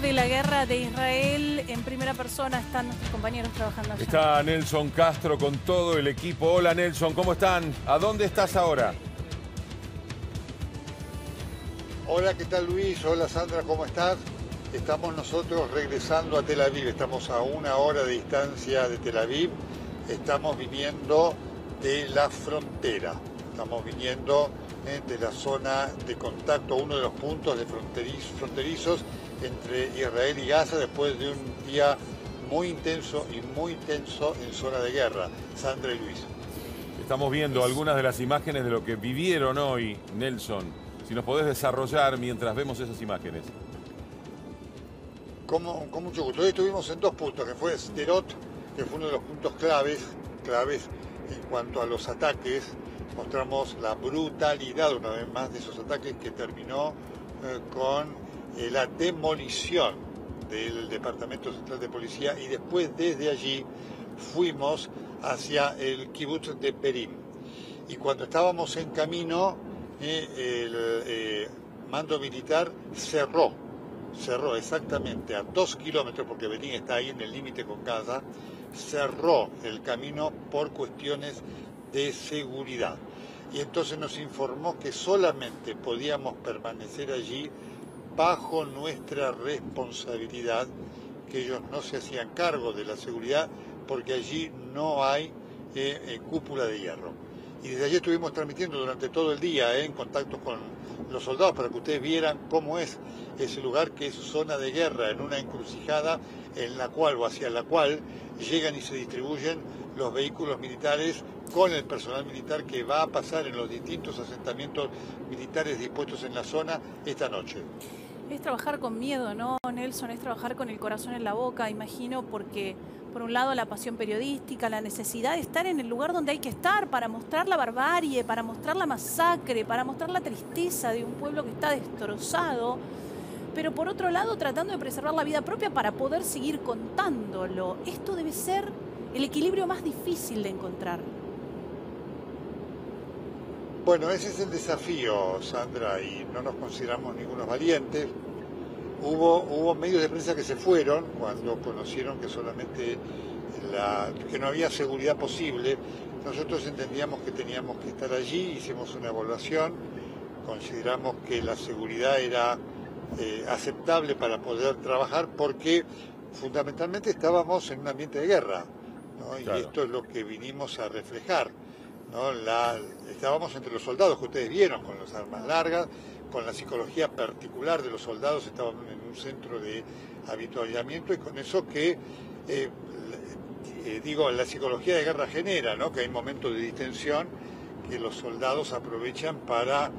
de la guerra de Israel en primera persona están nuestros compañeros trabajando allá. Está Nelson Castro con todo el equipo. Hola Nelson, ¿cómo están? ¿A dónde estás ahora? Hola, ¿qué tal Luis? Hola Sandra, ¿cómo estás? Estamos nosotros regresando a Tel Aviv, estamos a 1 hora de distancia de Tel Aviv, estamos viniendo de la frontera, estamos viniendo de la zona de contacto, uno de los puntos de fronterizos entre Israel y Gaza después de un día muy intenso en zona de guerra. Sandra y Luis. Estamos viendo algunas de las imágenes de lo que vivieron hoy, Nelson. Si nos podés desarrollar mientras vemos esas imágenes. Con mucho gusto. Hoy estuvimos en 2 puntos, que fue Sderot, que fue uno de los puntos claves en cuanto a los ataques. Mostramos la brutalidad una vez más de esos ataques que terminó con la demolición del Departamento Central de Policía y después desde allí fuimos hacia el kibutz de Perim. Y cuando estábamos en camino, el mando militar cerró exactamente a 2 kilómetros, porque Berín está ahí en el límite con Gaza, cerró el camino por cuestiones de seguridad. Y entonces nos informó que solamente podíamos permanecer allí bajo nuestra responsabilidad, que ellos no se hacían cargo de la seguridad porque allí no hay cúpula de hierro. Y desde allí estuvimos transmitiendo durante todo el día en contacto con los soldados para que ustedes vieran cómo es ese lugar, que es zona de guerra, en una encrucijada en la cual o hacia la cual llegan y se distribuyen los vehículos militares con el personal militar que va a pasar en los distintos asentamientos militares dispuestos en la zona esta noche. Es trabajar con miedo, ¿no, Nelson? Es trabajar con el corazón en la boca, imagino, porque por un lado la pasión periodística, la necesidad de estar en el lugar donde hay que estar para mostrar la barbarie, para mostrar la masacre, para mostrar la tristeza de un pueblo que está destrozado, pero por otro lado tratando de preservar la vida propia para poder seguir contándolo. Esto debe ser el equilibrio más difícil de encontrar. Bueno, ese es el desafío, Sandra, y no nos consideramos ningunos valientes. Hubo medios de prensa que se fueron cuando conocieron que que no había seguridad posible. Nosotros entendíamos que teníamos que estar allí, hicimos una evaluación, consideramos que la seguridad era aceptable para poder trabajar porque fundamentalmente estábamos en un ambiente de guerra, ¿no? Claro. Y esto es lo que vinimos a reflejar, ¿no? Estábamos entre los soldados que ustedes vieron con las armas largas, con la psicología particular de los soldados, estábamos en un centro de habituallamiento y con eso que, la psicología de guerra genera, ¿no? Que hay momentos de distensión que los soldados aprovechan para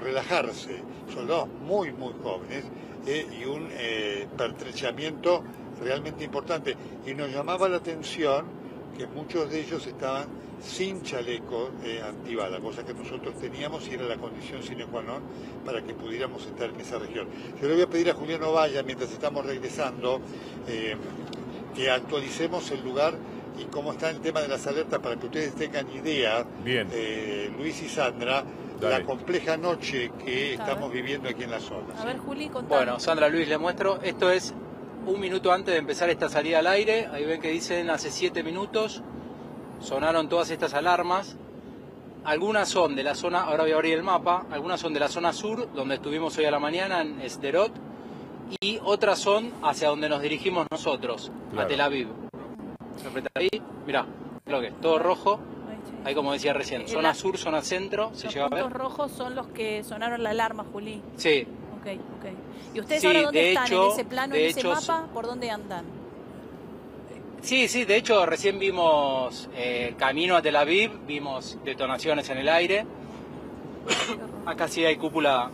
relajarse, soldados muy jóvenes y un pertrechamiento realmente importante. Y nos llamaba la atención que muchos de ellos estaban sin chaleco antibala, cosa que nosotros teníamos y era la condición sine qua non para que pudiéramos estar en esa región. Yo le voy a pedir a Julián Ovalla, mientras estamos regresando, que actualicemos el lugar y cómo está el tema de las alertas para que ustedes tengan idea, Luis y Sandra, la compleja noche que estamos viviendo aquí en la zona. A ver, Juli, contame. Bueno, Sandra, Luis, le muestro. Esto es un minuto antes de empezar esta salida al aire. Ahí ven que dicen hace 7 minutos. Sonaron todas estas alarmas. Algunas son de la zona, ahora voy a abrir el mapa, algunas son de la zona sur, donde estuvimos hoy a la mañana en Sderot, y otras son hacia donde nos dirigimos nosotros, a Tel Aviv. Ahí, mirá, lo que es, todo rojo. Ahí, como decía recién, zona sur, zona centro, se llega a ver. Los puntos rojos son los que sonaron la alarma, Juli. Sí. Ok. ¿Y ustedes ahora dónde están? ¿En ese plano, en ese mapa? ¿Por dónde andan? Sí, de hecho recién vimos camino a Tel Aviv, vimos detonaciones en el aire. Acá sí hay cúpula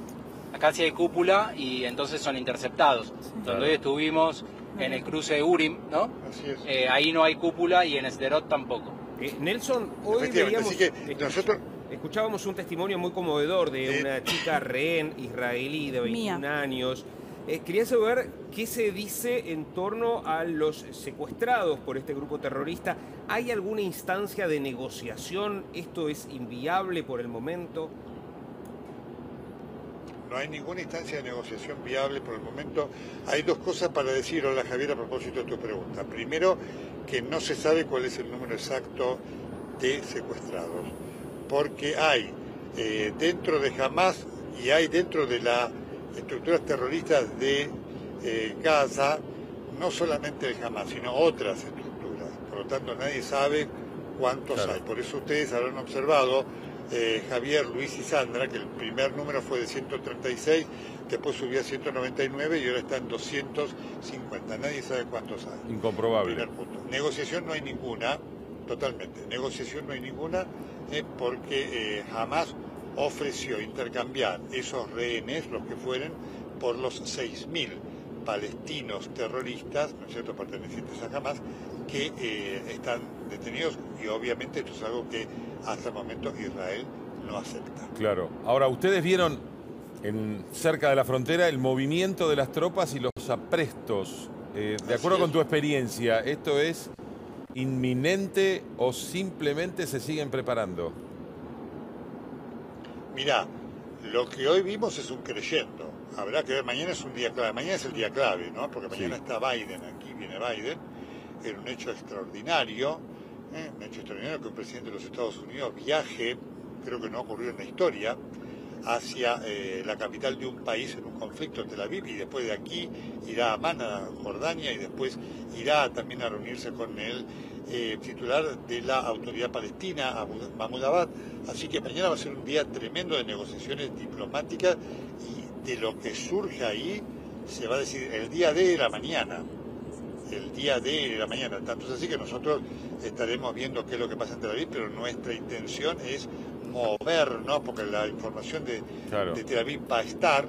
y entonces son interceptados. Donde hoy estuvimos en el cruce de Urim, ¿no? Así es. Ahí no hay cúpula y en Sderot tampoco. Nelson, hoy escuchábamos un testimonio muy conmovedor de una chica rehén israelí de 21 años. Quería saber qué se dice en torno a los secuestrados por este grupo terrorista. ¿Hay alguna instancia de negociación? ¿Esto es inviable por el momento? no hay ninguna instancia de negociación viable por el momento. Hay dos cosas para decir, hola Javier, a propósito de tu pregunta. Primero, que no se sabe cuál es el número exacto de secuestrados, porque hay dentro de Hamás y hay dentro de las estructuras terroristas de Gaza, no solamente el Hamás, sino otras estructuras. Por lo tanto, nadie sabe cuántos hay. Por eso ustedes habrán observado, Javier, Luis y Sandra, que el primer número fue de 136, después subió a 199 y ahora está en 250. Nadie sabe cuántos hay. Incomprobable. Primer punto. Negociación no hay ninguna, totalmente. Negociación no hay ninguna, porque Hamás ofreció intercambiar esos rehenes, los que fueren, por los 6.000 palestinos terroristas, ¿no es cierto?, pertenecientes a Hamás, que están detenidos, y obviamente esto es algo que hasta el momento Israel no acepta. Claro. Ahora, ustedes vieron cerca de la frontera el movimiento de las tropas y los aprestos. De acuerdo con tu experiencia, ¿esto es inminente o simplemente se siguen preparando? Mirá, lo que hoy vimos es un creyendo. Habrá que ver, mañana es un día clave. Mañana es el día clave, ¿no? Porque mañana está Biden, aquí viene Biden. Era un hecho extraordinario, que un presidente de los Estados Unidos viaje, creo que no ocurrió en la historia, hacia la capital de un país en un conflicto, Tel Aviv, y después de aquí irá a Amán, a Jordania, y después irá también a reunirse con el titular de la autoridad palestina, Mahmoud Abbas. Así que mañana va a ser un día tremendo de negociaciones diplomáticas, y de lo que surge ahí se va a decir el día de la mañana. El día de la mañana. Tanto es así que nosotros estaremos viendo qué es lo que pasa en Tel Aviv, pero nuestra intención es movernos, porque la información de Tel Aviv va a estar,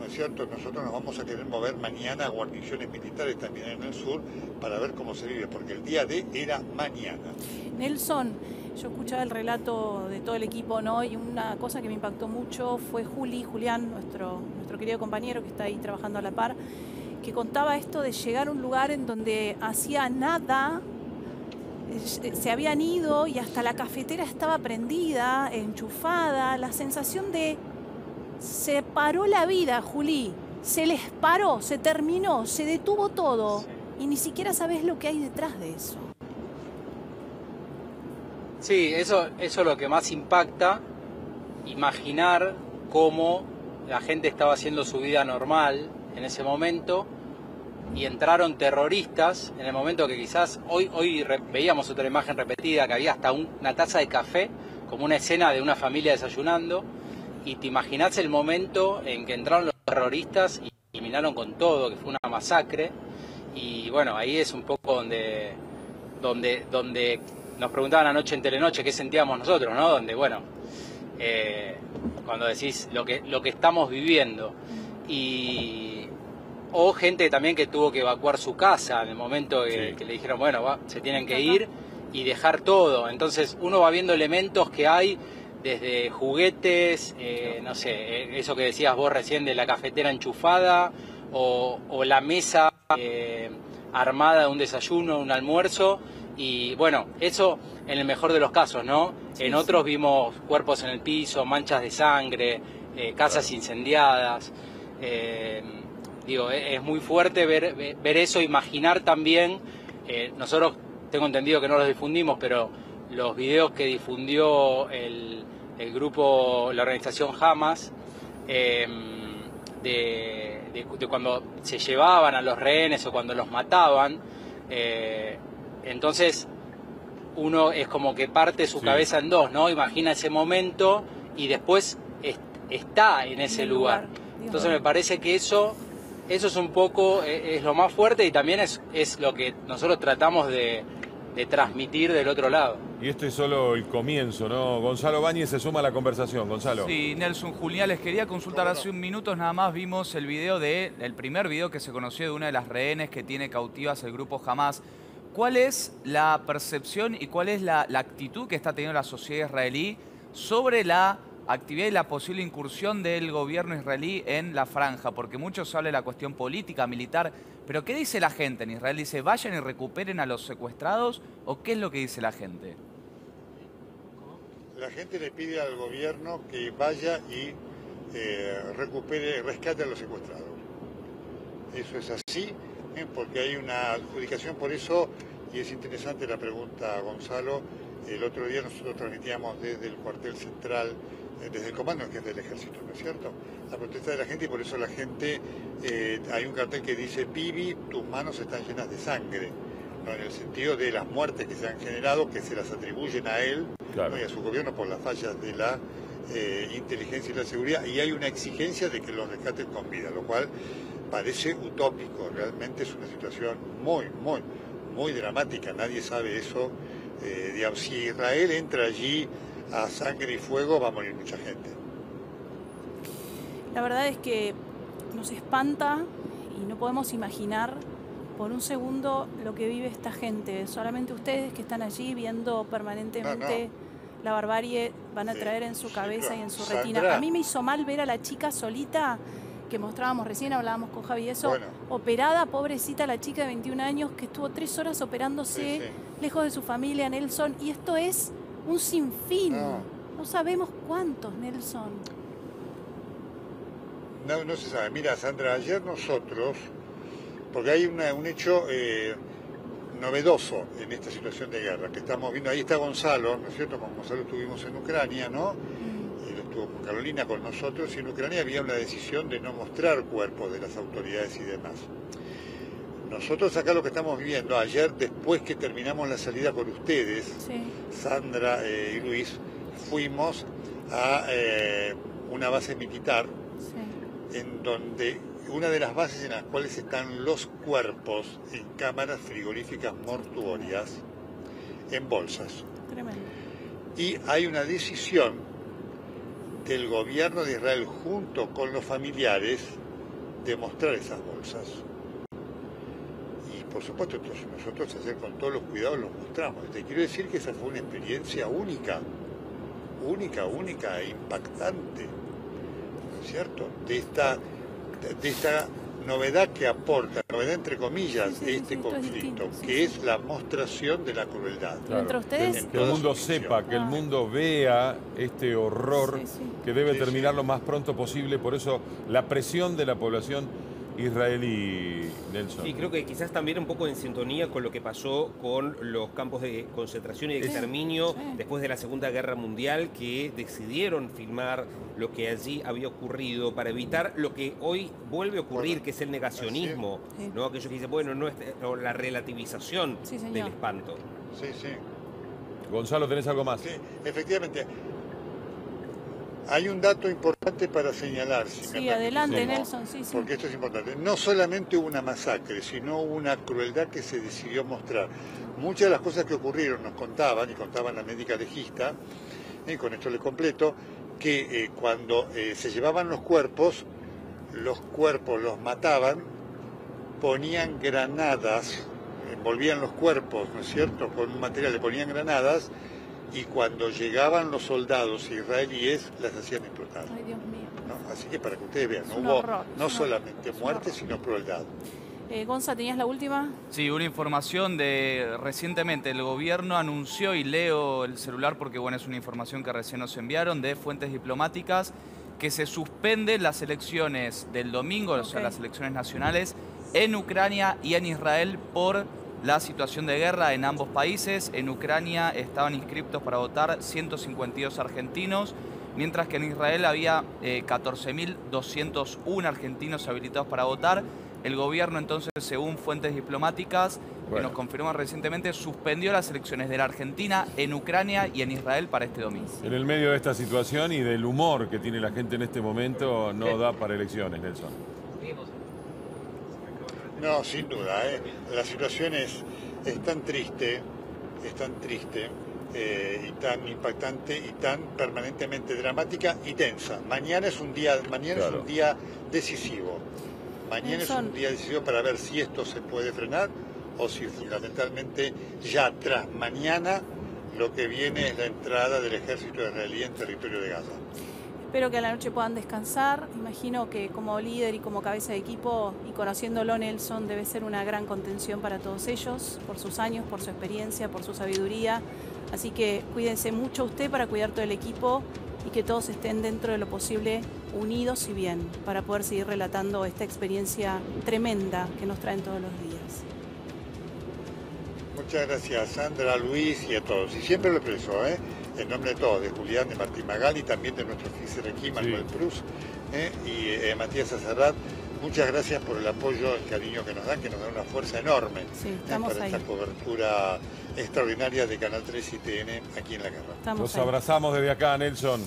¿no es cierto? Nosotros nos vamos a querer mover mañana a guarniciones militares también en el sur para ver cómo se vive, porque el día de era mañana. Nelson, yo escuchaba el relato de todo el equipo, ¿no? Y una cosa que me impactó mucho fue Julián, nuestro querido compañero que está ahí trabajando a la par, que contaba esto de llegar a un lugar en donde hacía nada, se habían ido y hasta la cafetera estaba prendida, enchufada, la sensación de se paró la vida, Juli, se les paró, se terminó, se detuvo todo, y ni siquiera sabés lo que hay detrás de eso. Sí, eso es lo que más impacta, imaginar cómo la gente estaba haciendo su vida normal en ese momento, y entraron terroristas en el momento que quizás hoy veíamos otra imagen repetida, que había hasta una taza de café, como una escena de una familia desayunando, y te imaginás el momento en que entraron los terroristas y eliminaron con todo, que fue una masacre. Y bueno, ahí es un poco donde nos preguntaban anoche en Telenoche qué sentíamos nosotros, ¿no? Donde, bueno, cuando decís lo que estamos viviendo. O gente también que tuvo que evacuar su casa en el momento que le dijeron, bueno, se tienen que ir y dejar todo. Entonces uno va viendo elementos que hay, desde juguetes, no sé, eso que decías vos recién de la cafetera enchufada, o la mesa armada de un desayuno, un almuerzo. Y bueno, eso en el mejor de los casos, ¿no? En otros vimos cuerpos en el piso, manchas de sangre, casas incendiadas. Digo, es muy fuerte ver eso, imaginar también, nosotros tengo entendido que no los difundimos, pero los videos que difundió el grupo, la organización Hamas, de cuando se llevaban a los rehenes o cuando los mataban, entonces uno es como que parte su cabeza en dos, ¿no? Imagina ese momento y después está en ese lugar. Entonces me parece que eso es un poco, es lo más fuerte, y también es lo que nosotros tratamos de transmitir del otro lado. Y este es solo el comienzo, ¿no? Gonzalo Báñez se suma a la conversación. Gonzalo. Sí, Nelson, Julián, les quería consultar, hace un minuto nada más vimos el primer video que se conoció de una de las rehenes que tiene cautivas el grupo Hamás. ¿Cuál es la percepción y cuál es la actitud que está teniendo la sociedad israelí sobre la actividad y la posible incursión del gobierno israelí en la franja? Porque muchos hablan de la cuestión política, militar, pero ¿qué dice la gente en Israel? ¿Dice vayan y recuperen a los secuestrados? ¿O qué es lo que dice la gente? La gente le pide al gobierno que vaya y rescate a los secuestrados. Eso es así, porque hay una adjudicación por eso, y es interesante la pregunta, Gonzalo. El otro día nosotros transmitíamos desde el cuartel central, desde el comando en jefe del ejército, ¿no es cierto?, la protesta de la gente, y por eso la gente, hay un cartel que dice: Bibi, tus manos están llenas de sangre, ¿no?, en el sentido de las muertes que se han generado, que se las atribuyen a él, claro, ¿no?, y a su gobierno por las fallas de la inteligencia y la seguridad, y hay una exigencia de que los rescaten con vida, lo cual parece utópico. Realmente es una situación muy dramática. Nadie sabe eso. Digamos, si Israel entra allí a sangre y fuego, va a morir mucha gente. La verdad es que nos espanta y no podemos imaginar por un segundo lo que vive esta gente. Solamente ustedes que están allí viendo permanentemente la barbarie van a traer en su cabeza y en su retina. A mí me hizo mal ver a la chica solita que mostrábamos recién, hablábamos con Javi, eso, operada, pobrecita la chica de 21 años que estuvo 3 horas operándose lejos de su familia, Nelson, y esto es un sinfín. No sabemos cuántos, Nelson. No se sabe. Mira, Sandra, ayer nosotros, porque hay un hecho novedoso en esta situación de guerra que estamos viendo. Ahí está Gonzalo, ¿no es cierto? Con Gonzalo estuvimos en Ucrania, ¿no? Estuvo con Carolina, con nosotros, y en Ucrania había una decisión de no mostrar cuerpos de las autoridades y demás. Nosotros acá lo que estamos viviendo, ayer después que terminamos la salida con ustedes, Sandra y Luis, fuimos a una base militar, en donde una de las bases en las cuales están los cuerpos en cámaras frigoríficas mortuorias, en bolsas. Tremendo. Y hay una decisión del gobierno de Israel junto con los familiares de mostrar esas bolsas. Y por supuesto nosotros ayer con todos los cuidados los mostramos. Te quiero decir que esa fue una experiencia única e impactante, ¿no es cierto?, de esta novedad que aporta, novedad entre comillas, de este conflicto, que es la mostración de la crueldad. Claro. Ustedes, que el mundo sepa, que el mundo vea este horror que debe terminar lo más pronto posible. Por eso la presión de la población israelí, Nelson. Sí, creo que quizás también un poco en sintonía con lo que pasó con los campos de concentración y de exterminio después de la Segunda Guerra Mundial, que decidieron filmar lo que allí había ocurrido para evitar lo que hoy vuelve a ocurrir, que es el negacionismo, ¿no? Aquellos que dicen, bueno, no es la relativización del espanto. Sí. Gonzalo, ¿tenés algo más? Sí, efectivamente. Hay un dato importante para señalar. Si me adelante, Nelson, porque esto es importante. No solamente hubo una masacre, sino hubo una crueldad que se decidió mostrar. Muchas de las cosas que ocurrieron nos contaban, y contaban la médica legista, y con esto les completo, que cuando se llevaban los cuerpos los mataban, ponían granadas, envolvían los cuerpos, ¿no es cierto?, con un material, le ponían granadas, y cuando llegaban los soldados israelíes las hacían explotar. Ay, Dios mío. ¿No? Así que para que ustedes vean, no hubo no solamente muerte, sino crueldad. Gonza, ¿tenías la última? Sí, una información de recientemente el gobierno anunció, y leo el celular porque bueno, es una información que recién nos enviaron de fuentes diplomáticas, que se suspenden las elecciones del domingo, o sea, las elecciones nacionales en Ucrania y en Israel por la situación de guerra en ambos países. En Ucrania estaban inscriptos para votar 152 argentinos, mientras que en Israel había 14.201 argentinos habilitados para votar. El gobierno entonces, según fuentes diplomáticas que nos confirman recientemente, suspendió las elecciones de la Argentina en Ucrania y en Israel para este domingo. En el medio de esta situación y del humor que tiene la gente en este momento, no da para elecciones, Nelson. No, sin duda, la situación es tan triste, y tan impactante y tan permanentemente dramática y tensa. Mañana es un día decisivo. Mañana es un día decisivo para ver si esto se puede frenar o si fundamentalmente ya tras mañana lo que viene es la entrada del ejército israelí en territorio de Gaza. Espero que a la noche puedan descansar. Imagino que como líder y como cabeza de equipo y conociéndolo, Nelson, debe ser una gran contención para todos ellos, por sus años, por su experiencia, por su sabiduría. Así que cuídense mucho usted para cuidar todo el equipo y que todos estén dentro de lo posible unidos y bien para poder seguir relatando esta experiencia tremenda que nos traen todos los días. Muchas gracias, Sandra, Luis y a todos. Y siempre lo expreso, en nombre de todos, de Julián, de Martín Magali, también de nuestro oficial aquí, Manuel Prus, y Matías Azarrat. Muchas gracias por el apoyo, el cariño que nos dan una fuerza enorme para esta cobertura extraordinaria de Canal 3 y TN aquí en La Guerra. Los abrazamos desde acá, Nelson.